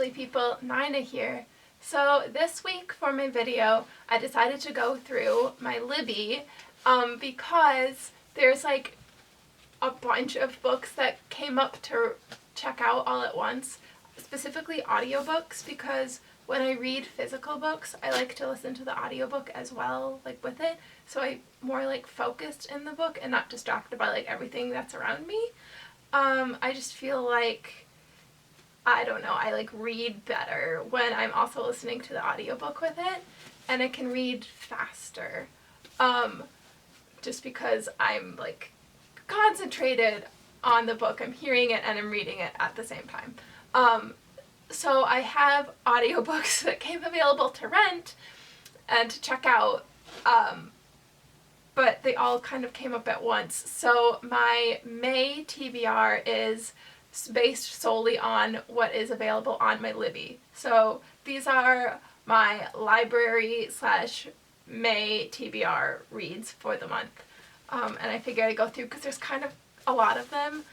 lovely people, Nina here. So this week for my video I decided to go through my Libby because there's like a bunch of books that came up to check out all at once, specifically audiobooks, because when I read physical books I like to listen to the audiobook as well, like with it, so I'm more like focused in the book and not distracted by like everything that's around me. I just feel like, I don't know, I like read better when I'm also listening to the audiobook with it, and I can read faster, just because I'm like concentrated on the book. I'm hearing it and I'm reading it at the same time. So I have audiobooks that came available to rent and to check out, but they all kind of came up at once. So my May TBR is based solely on what is available on my Libby. So these are my library / May TBR reads for the month. And I figured I'd go through because there's kind of a lot of them.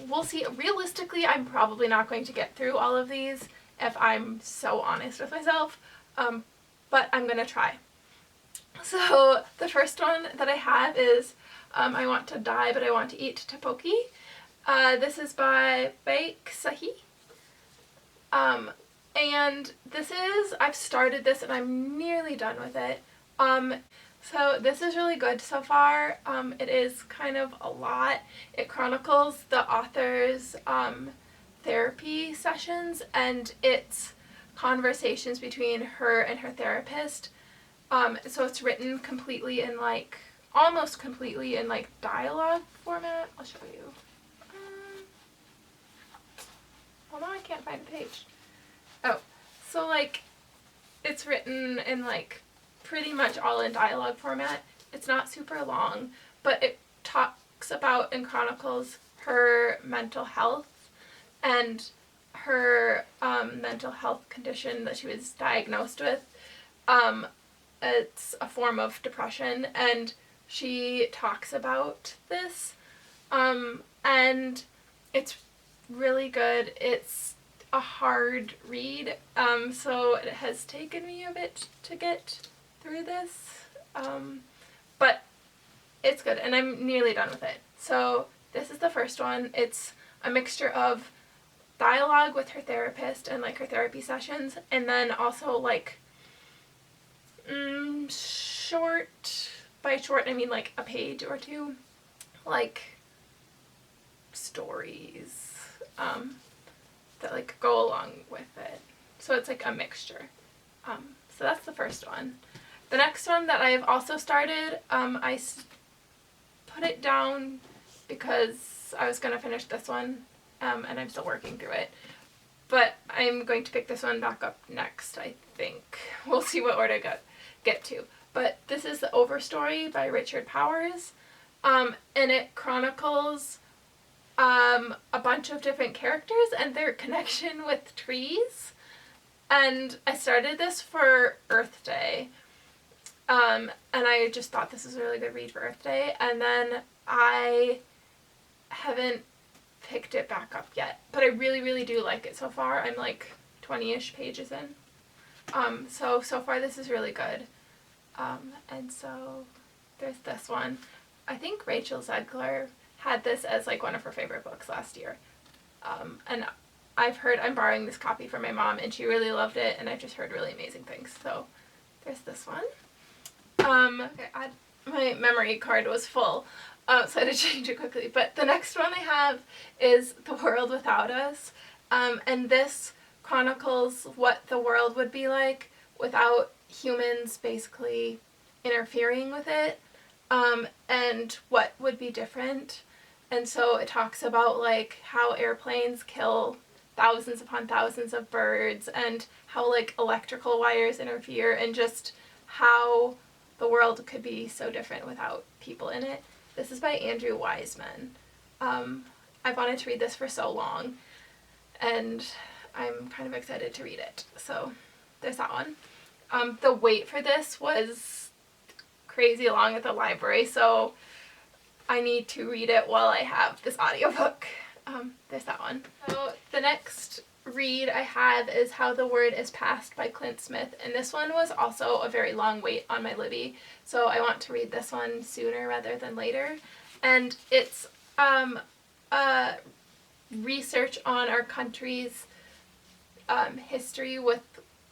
We'll see. Realistically, I'm probably not going to get through all of these if I'm so honest with myself, but I'm going to try. So the first one that I have is I Want to Die But I Want to Eat Tteokbokki. This is by Baek Sahi. And this is, I've started this and I'm nearly done with it. So this is really good so far. It is kind of a lot. It chronicles the author's therapy sessions, and it's conversations between her and her therapist. So it's written completely in like, almost completely in like dialogue format. I'll show you. Well, now I can't find a page. Oh, so like it's written in like pretty much all in dialogue format. It's not super long, but it talks about and chronicles her mental health and her mental health condition that she was diagnosed with. It's a form of depression, and she talks about this, and it's really good. It's a hard read, so it has taken me a bit to get through this, but it's good, and I'm nearly done with it. So this is the first one. It's a mixture of dialogue with her therapist and like her therapy sessions, and then also like short, by short I mean like a page or two, like stories that like go along with it. So it's like a mixture. So that's the first one. The next one that I've also started, I put it down because I was going to finish this one, and I'm still working through it. But I'm going to pick this one back up next, I think. We'll see what order I get to. But this is The Overstory by Richard Powers, and it chronicles a bunch of different characters and their connection with trees. And I started this for Earth Day, and I just thought this was a really good read for Earth Day, and then I haven't picked it back up yet, but I really, really do like it so far. I'm like 20-ish pages in. So far this is really good. And so there's this one. I think Rachel Zegler had this as like one of her favorite books last year. And I'm borrowing this copy from my mom, and she really loved it, and I've just heard really amazing things. So there's this one. Okay, my memory card was full, so I had to change it quickly. But the next one I have is The World Without Us, and this chronicles what the world would be like without humans basically interfering with it, and what would be different. And so it talks about like how airplanes kill thousands upon thousands of birds, and how like electrical wires interfere, and just how the world could be so different without people in it. This is by Andrew Wiseman. I've wanted to read this for so long, and I'm kind of excited to read it. So there's that one. The wait for this was crazy long at the library, so I need to read it while I have this audiobook. There's that one. So the next read I have is How the Word is Passed by Clint Smith, and this one was also a very long wait on my Libby, so I want to read this one sooner rather than later. And it's research on our country's history with,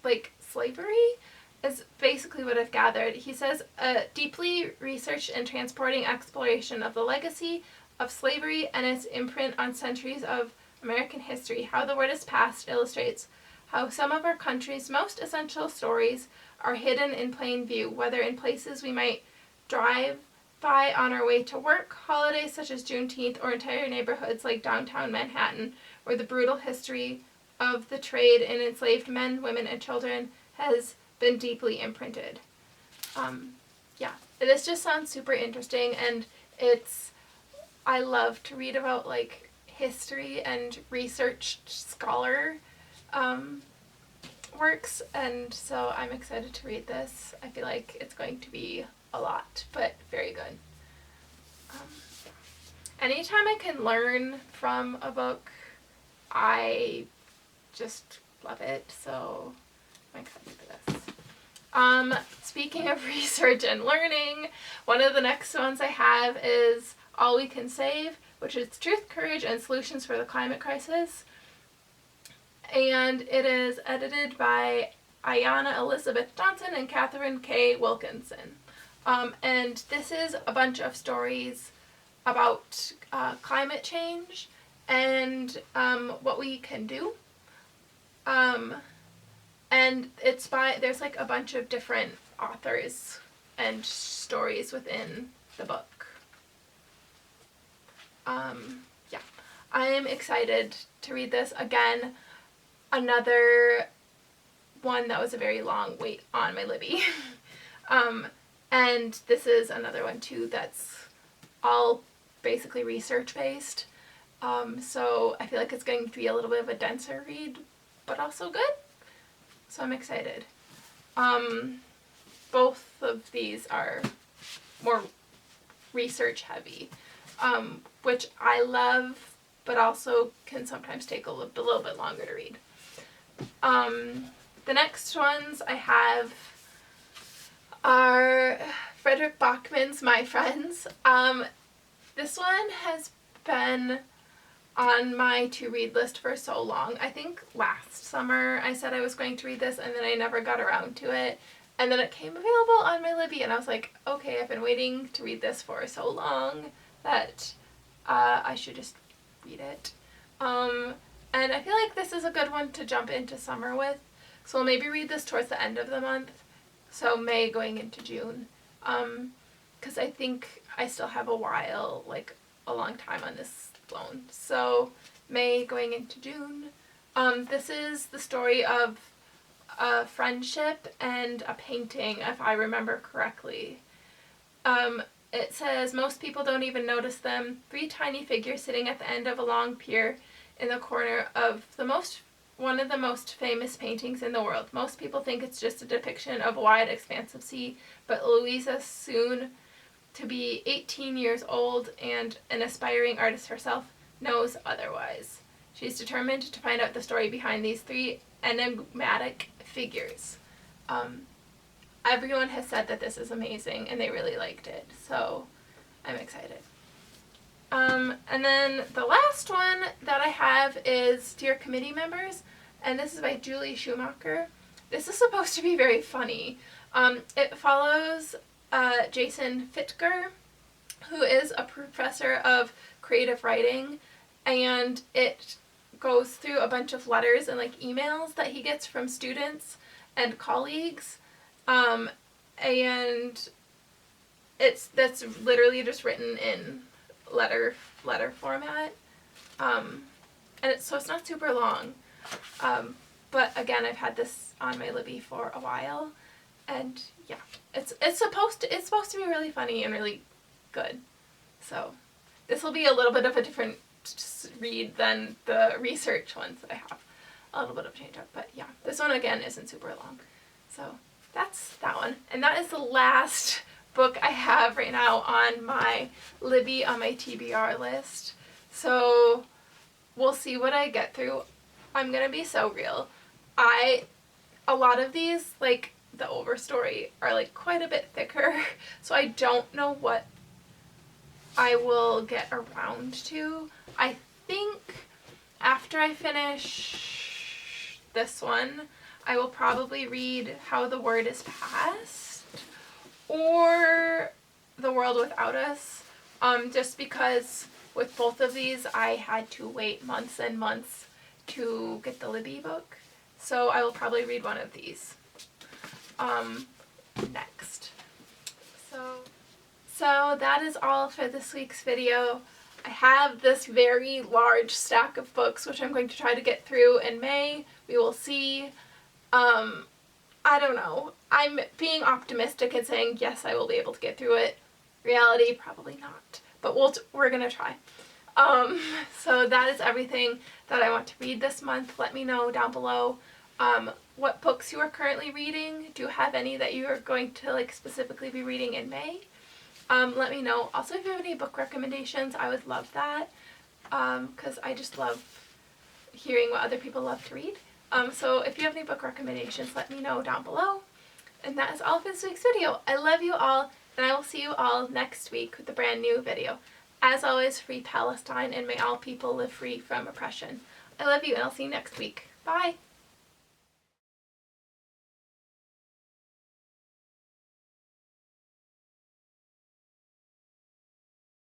like, slavery is basically what I've gathered. He says, a deeply researched and transporting exploration of the legacy of slavery and its imprint on centuries of American history. How the Word is Passed illustrates how some of our country's most essential stories are hidden in plain view, whether in places we might drive by on our way to work, holidays such as Juneteenth, or entire neighborhoods like downtown Manhattan, where the brutal history of the trade in enslaved men, women, and children has been deeply imprinted. This just sounds super interesting, and I love to read about, like, history and research scholar works, and so I'm excited to read this. I feel like it's going to be a lot, but very good. Anytime I can learn from a book, I just love it, so I'm excited for this. Speaking of research and learning, one of the next ones I have is All We Can Save, which is Truth, Courage, and Solutions for the Climate Crisis. And it is edited by Ayanna Elizabeth Johnson and Catherine K. Wilkinson. And this is a bunch of stories about climate change and what we can do. And there's like a bunch of different authors and stories within the book. I am excited to read this. Again, another one that was a very long wait on my Libby. And this is another one too that's all basically research based. So I feel like it's going to be a little bit of a denser read, but also good. So I'm excited. Both of these are more research heavy, which I love, but also can sometimes take a little bit longer to read. The next ones I have are Frederick Bachman's My Friends. This one has been on my to-read list for so long. I think last summer I said I was going to read this, and then I never got around to it. And then it came available on my Libby, and I was like, okay, I've been waiting to read this for so long that I should just read it. And I feel like this is a good one to jump into summer with. So I'll maybe read this towards the end of the month. So May going into June. Because I think I still have a while, like a long time on this loan. So May going into June. This is the story of a friendship and a painting, if I remember correctly. It says, most people don't even notice them. 3 tiny figures sitting at the end of a long pier in the corner of one of the most famous paintings in the world. Most people think it's just a depiction of a wide expanse of sea, but Louisa, soon to be 18 years old and an aspiring artist herself, knows otherwise. She's determined to find out the story behind these 3 enigmatic figures. Everyone has said that this is amazing and they really liked it, so I'm excited. And then the last one that I have is Dear Committee Members, and this is by Julie Schumacher. This is supposed to be very funny. It follows Jason Fittger, who is a professor of creative writing, and it goes through a bunch of letters and like emails that he gets from students and colleagues, and that's literally just written in letter format, and it's not super long, but again, I've had this on my Libby for a while, and yeah, it's supposed to be really funny and really good. So this will be a little bit of a different read than the research ones that I have. A little bit of change up, but yeah, this one again isn't super long. So that's that one, and that is the last book I have right now on my Libby on my TBR list. So we'll see what I get through. I'm gonna be so real. A lot of these, like the overstory, are like quite a bit thicker, so I don't know what I will get around to. I think after I finish this one, I will probably read How the Word is Passed or The World Without Us, just because with both of these I had to wait months and months to get the Libby book. So I will probably read one of these next. So that is all for this week's video. I have this very large stack of books which I'm going to try to get through in May. We will see. I don't know. I'm being optimistic and saying yes, I will be able to get through it. Reality, probably not. But we're gonna try. So that is everything that I want to read this month. Let me know down below what books you are currently reading. Do you have any that you are going to like specifically be reading in May? Let me know. Also, if you have any book recommendations, I would love that, because I just love hearing what other people love to read. So if you have any book recommendations, let me know down below. And that is all for this week's video. I love you all, and I will see you all next week with a brand new video. As always, free Palestine, and may all people live free from oppression. I love you, and I'll see you next week. Bye!